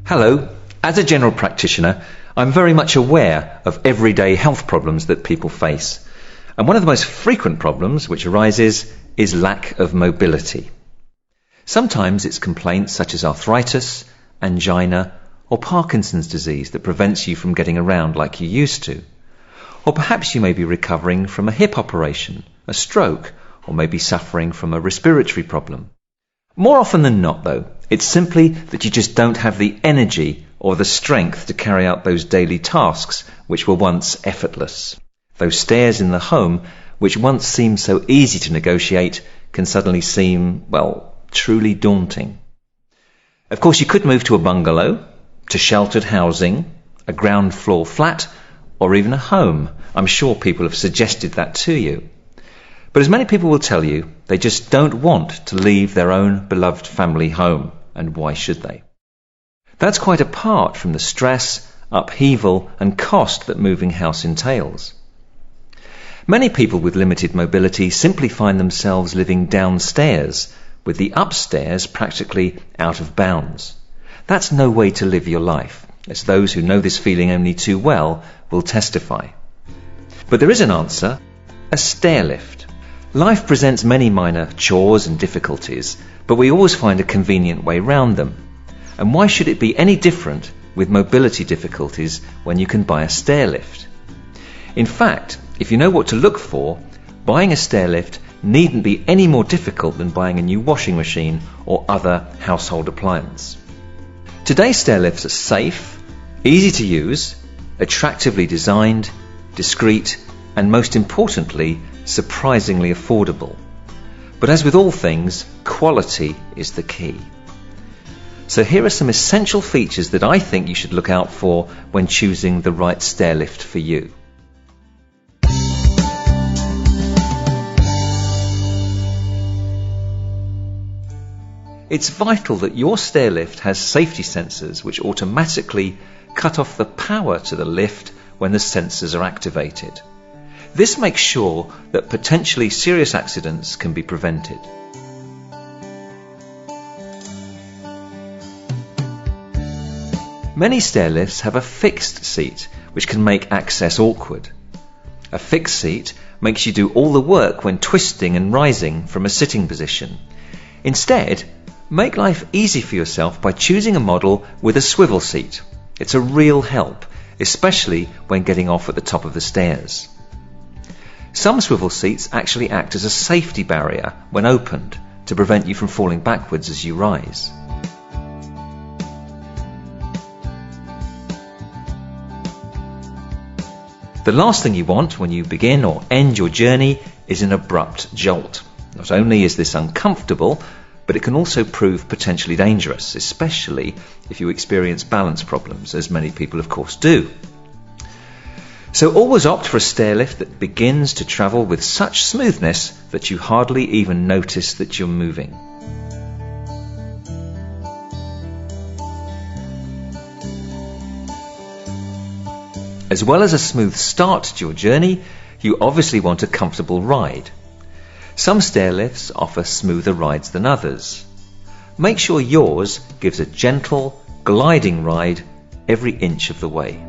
Hello. As a general practitioner, I'm very much aware of everyday health problems that people face. And one of the most frequent problems which arises is lack of mobility. Sometimes it's complaints such as arthritis, angina, or Parkinson's disease that prevents you from getting around like you used to. Or perhaps you may be recovering from a hip operation, a stroke, or maybe suffering from a respiratory problem. More often than not, though, it's simply that you just don't have the energy or the strength to carry out those daily tasks which were once effortless. Those stairs in the home, which once seemed so easy to negotiate, can suddenly seem, truly daunting. Of course, you could move to a bungalow, to sheltered housing, a ground floor flat, or even a home. I'm sure people have suggested that to you. But as many people will tell you, they just don't want to leave their own beloved family home, and why should they? That's quite apart from the stress, upheaval, and cost that moving house entails. Many people with limited mobility simply find themselves living downstairs, with the upstairs practically out of bounds. That's no way to live your life, as those who know this feeling only too well will testify. But there is an answer: a stairlift. Life presents many minor chores and difficulties, but we always find a convenient way round them. And why should it be any different with mobility difficulties when you can buy a stairlift? In fact, if you know what to look for, buying a stairlift needn't be any more difficult than buying a new washing machine or other household appliance. Today's stairlifts are safe, easy to use, attractively designed, discreet, and most importantly, surprisingly affordable. But as with all things, quality is the key. So here are some essential features that I think you should look out for when choosing the right stairlift for you. It's vital that your stairlift has safety sensors which automatically cut off the power to the lift when the sensors are activated. This makes sure that potentially serious accidents can be prevented. Many stairlifts have a fixed seat, which can make access awkward. A fixed seat makes you do all the work when twisting and rising from a sitting position. Instead, make life easy for yourself by choosing a model with a swivel seat. It's a real help, especially when getting off at the top of the stairs. Some swivel seats actually act as a safety barrier when opened to prevent you from falling backwards as you rise. The last thing you want when you begin or end your journey is an abrupt jolt. Not only is this uncomfortable, but it can also prove potentially dangerous, especially if you experience balance problems, as many people of course do. So always opt for a stairlift that begins to travel with such smoothness that you hardly even notice that you're moving. As well as a smooth start to your journey, you obviously want a comfortable ride. Some stairlifts offer smoother rides than others. Make sure yours gives a gentle, gliding ride every inch of the way.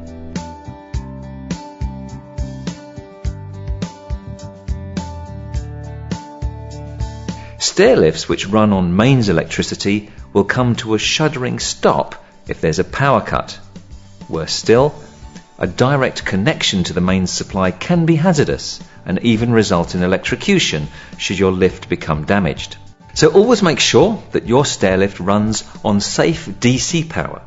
Stairlifts which run on mains electricity will come to a shuddering stop if there's a power cut. Worse still, a direct connection to the mains supply can be hazardous and even result in electrocution should your lift become damaged. So always make sure that your stairlift runs on safe DC power.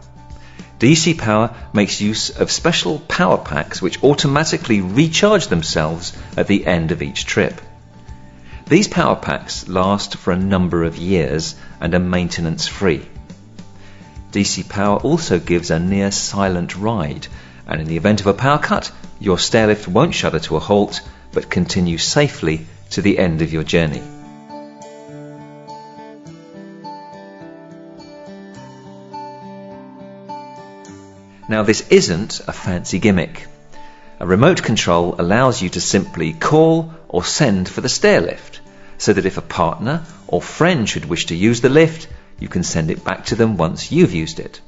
DC power makes use of special power packs which automatically recharge themselves at the end of each trip. These power packs last for a number of years and are maintenance free. DC power also gives a near silent ride, and in the event of a power cut, your stairlift won't shudder to a halt but continue safely to the end of your journey. Now this isn't a fancy gimmick. A remote control allows you to simply call or send for the stairlift, so that if a partner or friend should wish to use the lift, you can send it back to them once you've used it.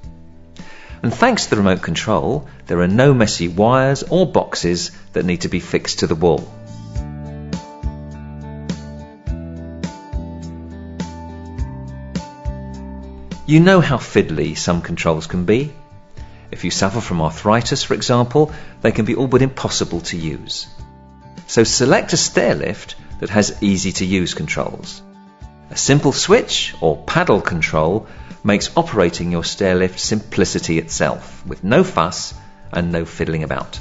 And thanks to the remote control, there are no messy wires or boxes that need to be fixed to the wall. You know how fiddly some controls can be. If you suffer from arthritis, for example, they can be all but impossible to use. So select a stair lift that has easy-to-use controls. A simple switch or paddle control makes operating your stair lift simplicity itself, with no fuss and no fiddling about.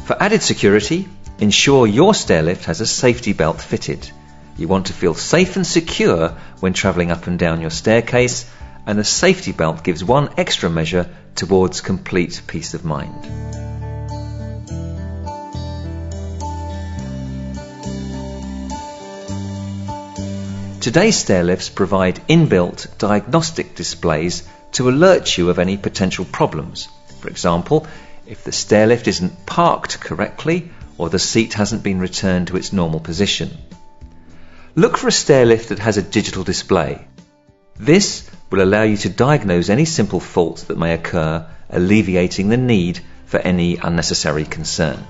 For added security, ensure your stair lift has a safety belt fitted. You want to feel safe and secure when travelling up and down your staircase, and the safety belt gives one extra measure towards complete peace of mind. Today's stair lifts provide inbuilt diagnostic displays to alert you of any potential problems. For example, if the stair lift isn't parked correctly or the seat hasn't been returned to its normal position. Look for a stair lift that has a digital display. This will allow you to diagnose any simple faults that may occur, alleviating the need for any unnecessary concern.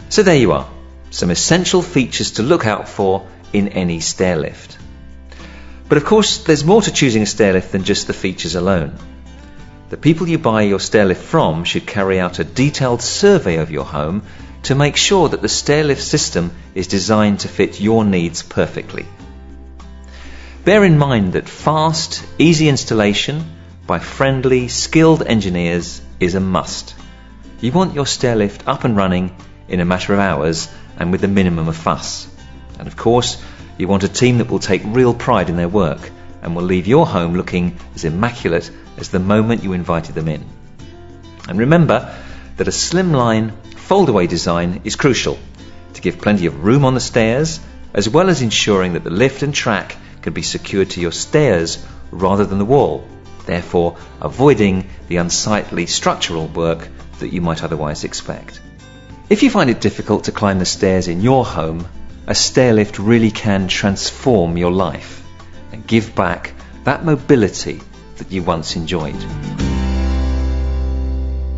So there you are, some essential features to look out for in any stair lift. But of course, there's more to choosing a stair lift than just the features alone. The people you buy your stair lift from should carry out a detailed survey of your home to make sure that the stair lift system is designed to fit your needs perfectly. Bear in mind that fast, easy installation by friendly, skilled engineers is a must. You want your stair lift up and running in a matter of hours and with a minimum of fuss. And of course, you want a team that will take real pride in their work and will leave your home looking as immaculate as the moment you invited them in. And remember that a slimline, fold-away design is crucial to give plenty of room on the stairs, as well as ensuring that the lift and track can be secured to your stairs rather than the wall, therefore avoiding the unsightly structural work that you might otherwise expect. If you find it difficult to climb the stairs in your home, a stair lift really can transform your life and give back that mobility that you once enjoyed.